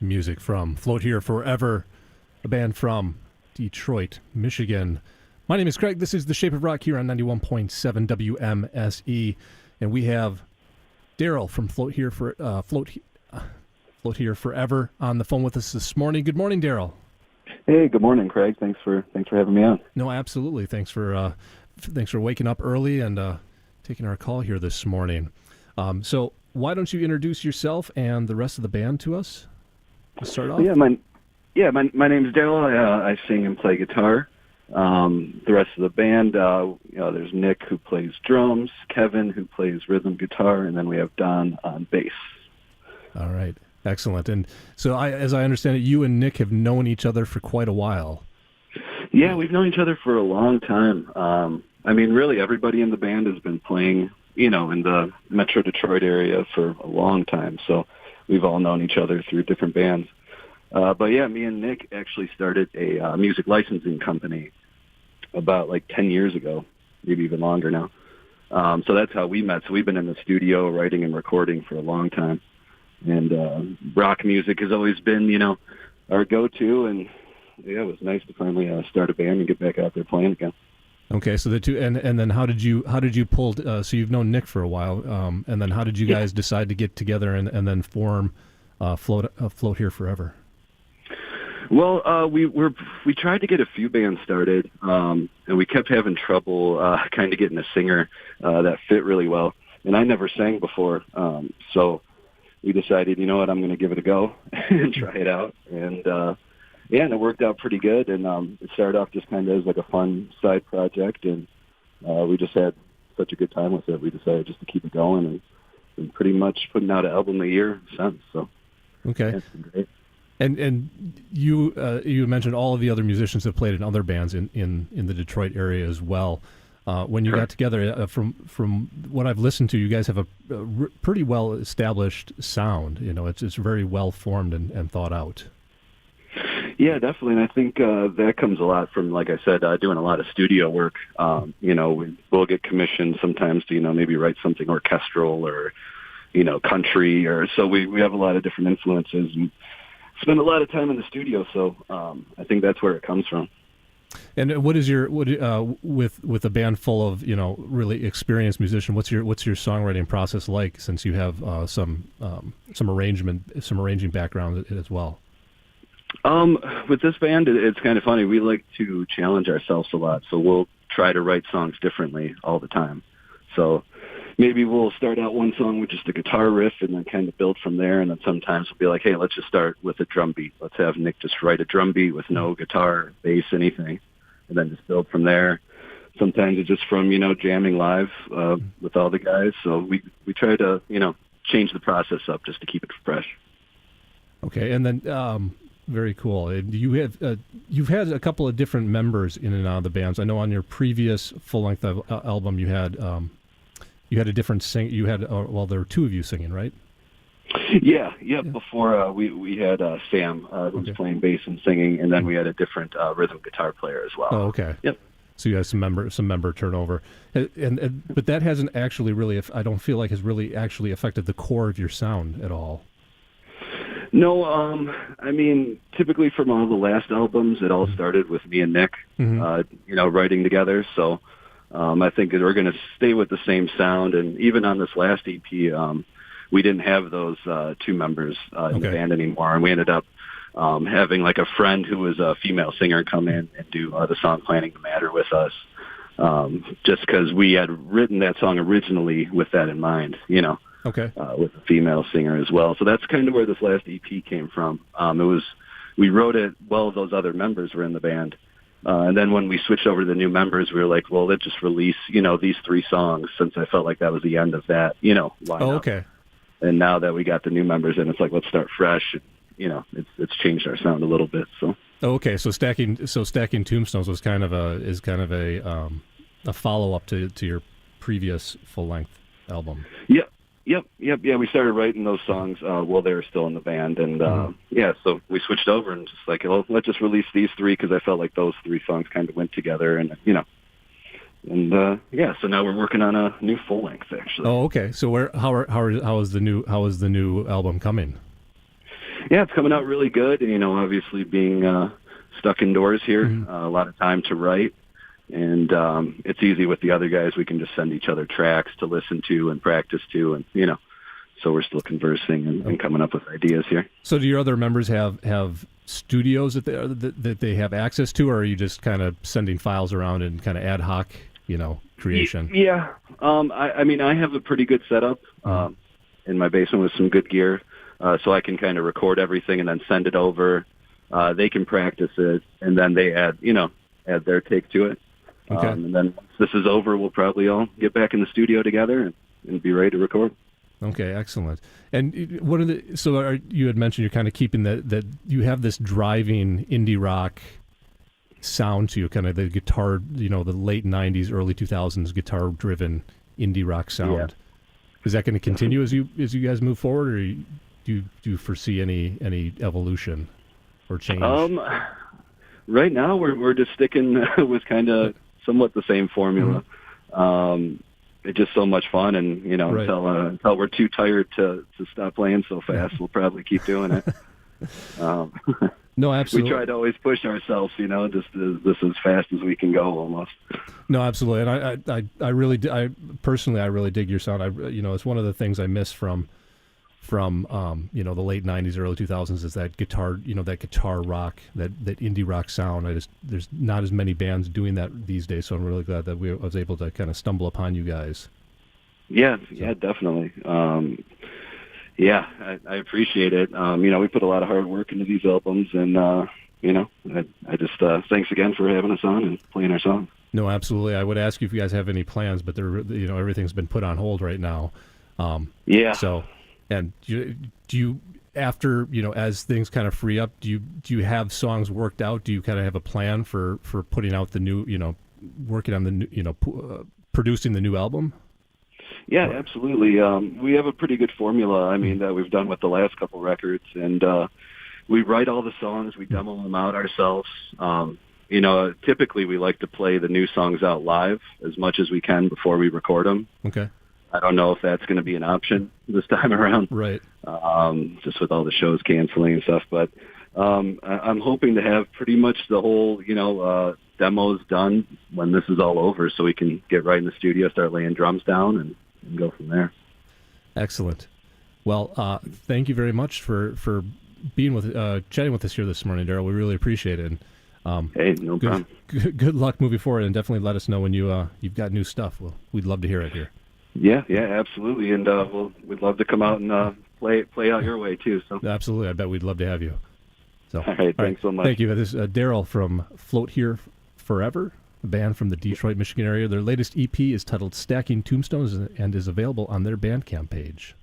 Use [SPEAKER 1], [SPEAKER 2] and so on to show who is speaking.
[SPEAKER 1] music from Float Here Forever, a band from Detroit, Michigan. My name is Craig. This is The Shape of Rock here on 91.7 WMSE, and we have Daryl from Float Here Forever on the phone with us this morning. Good morning, Daryl.
[SPEAKER 2] Hey, good morning, Craig. Thanks for having me on.
[SPEAKER 1] No, absolutely. Thanks for waking up early and taking our call here this morning. So why don't you introduce yourself and the rest of the band to us to start off?
[SPEAKER 2] My name is Daryl. I sing and play guitar. The rest of the band, there's Nick who plays drums, Kevin who plays rhythm guitar, and then we have Don on bass. All
[SPEAKER 1] right. Excellent. And so as I understand it, you and Nick have known each other for quite a while.
[SPEAKER 2] Yeah, we've known each other for a long time. Really everybody in the band has been playing, in the Metro Detroit area for a long time. So we've all known each other through different bands. Me and Nick actually started a music licensing company about 10 years ago, maybe even longer now. So that's how we met. So we've been in the studio writing and recording for a long time. And rock music has always been, our go-to. And yeah, it was nice to finally start a band and get back out there playing again.
[SPEAKER 1] Okay, so the two, and then how did you pull? So you've known Nick for a while, and then how did you guys decide to get together and then form Float Here Forever?
[SPEAKER 2] Well, we tried to get a few bands started, and we kept having trouble kind of getting a singer that fit really well. And I never sang before, so we decided, you know what, I'm going to give it a go and try it out. And and it worked out pretty good. And it started off just kind of as a fun side project, and we just had such a good time with it. We decided just to keep it going, and been pretty much putting out an album a year since. So
[SPEAKER 1] okay,
[SPEAKER 2] yeah, it's been great.
[SPEAKER 1] And you mentioned all of the other musicians have played in other bands in the Detroit area as well. When you got together, from what I've listened to, you guys have a pretty well established sound. It's very well formed and thought out.
[SPEAKER 2] Yeah, definitely. And I think that comes a lot from, like I said, doing a lot of studio work. We'll get commissioned sometimes to maybe write something orchestral or country, or so we have a lot of different influences and spend a lot of time in the studio, so I think that's where it comes from.
[SPEAKER 1] And what is with a band full of really experienced musicians? What's your songwriting process like? Since you have some arranging background as well.
[SPEAKER 2] With this band, it's kind of funny. We like to challenge ourselves a lot, so we'll try to write songs differently all the time. So maybe we'll start out one song with just a guitar riff and then kind of build from there. And then sometimes we'll be like, hey, let's just start with a drum beat. Let's have Nick just write a drum beat with no guitar, bass, anything, and then just build from there. Sometimes it's just from, jamming live with all the guys. So we try to, change the process up just to keep it fresh.
[SPEAKER 1] Okay, and then very cool. You have you've had a couple of different members in and out of the bands. I know on your previous full-length album you had a different sing. You had there were two of you singing, right?
[SPEAKER 2] Yeah. Before we had Sam who was playing bass and singing, and then we had a different rhythm guitar player as well.
[SPEAKER 1] Oh, okay.
[SPEAKER 2] Yep.
[SPEAKER 1] So you had some member turnover, and but that hasn't actually really, I don't feel like, has really actually affected the core of your sound at all.
[SPEAKER 2] No, typically from all the last albums, it all started with me and Nick, writing together. So I think that we're going to stay with the same sound. And even on this last EP, we didn't have those two members in the band anymore. And we ended up having a friend who was a female singer come in and do the song Planning to Matter with us, just because we had written that song originally with that in mind, with a female singer as well. So that's kind of where this last EP came from. We wrote it while those other members were in the band. And then when we switched over to the new members, we were like, well, let's just release, these three songs, since I felt like that was the end of that, lineup.
[SPEAKER 1] Oh, okay.
[SPEAKER 2] And now that we got the new members in, it's like, let's start fresh. And, it's changed our sound a little bit. So.
[SPEAKER 1] Okay. So stacking Tombstones was kind of a follow-up to your previous full-length album.
[SPEAKER 2] Yep. Yeah, we started writing those songs while they were still in the band, and so we switched over and just like, well, let's just release these three, because I felt like those three songs kind of went together, and so now we're working on a new full length actually.
[SPEAKER 1] Oh, okay. So how is the new album coming?
[SPEAKER 2] Yeah, it's coming out really good. You know, obviously being stuck indoors here, a lot of time to write. And it's easy with the other guys. We can just send each other tracks to listen to and practice to, and, you know, so we're still conversing and coming up with ideas here.
[SPEAKER 1] So do your other members have studios that they have access to, or are you just kind of sending files around and kind of ad hoc, you know, creation?
[SPEAKER 2] Yeah. I mean, I have a pretty good setup in my basement with some good gear, so I can kind of record everything and then send it over. They can practice it, and then they add their take to it.
[SPEAKER 1] Okay.
[SPEAKER 2] And then once this is over, we'll probably all get back in the studio together and be ready to record.
[SPEAKER 1] Okay, excellent. And you had mentioned you're kind of keeping that you have this driving indie rock sound to you, kind of the guitar, you know, the late 90s, early 2000s guitar-driven indie rock sound. Yeah. Is that going to continue as you guys move forward, or do you foresee any evolution or change?
[SPEAKER 2] Right now, we're just sticking with kind of somewhat the same formula. It's just so much fun, and you know,
[SPEAKER 1] right.
[SPEAKER 2] until we're too tired to stop playing so fast, we'll probably keep doing it.
[SPEAKER 1] No, absolutely.
[SPEAKER 2] We try to always push ourselves, you know, just as fast as we can go, almost.
[SPEAKER 1] No, absolutely, and I really personally really dig your sound. It's one of the things I miss from you know, the late 90s, early 2000s is that guitar, you know, that guitar rock, that indie rock sound. There's not as many bands doing that these days, so I'm really glad that I was able to kind of stumble upon you guys. Yeah,
[SPEAKER 2] definitely. I appreciate it. You know, we put a lot of hard work into these albums, and you know, I just thanks again for having us on and playing our songs.
[SPEAKER 1] No, absolutely. I would ask you if you guys have any plans, but you know, everything's been put on hold right now. So. And do you, after, you know, as things kind of free up, do you have songs worked out? Do you kind of have a plan for putting out the new, you know, working on the new, you know, producing the new album?
[SPEAKER 2] Yeah, absolutely. We have a pretty good formula, I mean, that we've done with the last couple records. And we write all the songs. We demo them out ourselves. You know, typically we like to play the new songs out live as much as we can before we record them.
[SPEAKER 1] Okay.
[SPEAKER 2] I don't know if that's going to be an option this time around.
[SPEAKER 1] Right.
[SPEAKER 2] Just with all the shows canceling and stuff. But I'm hoping to have pretty much the whole, you know, demos done when this is all over, so we can get right in the studio, start laying drums down, and go from there.
[SPEAKER 1] Excellent. Well, thank you very much for being with chatting with us here this morning, Daryl. We really appreciate it. And,
[SPEAKER 2] hey, no problem.
[SPEAKER 1] Good luck moving forward, and definitely let us know when you've got new stuff. We'd love to hear it here.
[SPEAKER 2] Yeah, absolutely, and we'd love to come out and play out your way too. So
[SPEAKER 1] absolutely, I bet we'd love to have you. So,
[SPEAKER 2] all right, thanks so much.
[SPEAKER 1] Thank you. This is Daryl from Float Here Forever, a band from the Detroit, Michigan area. Their latest EP is titled "Stacking Tombstones" and is available on their Bandcamp page.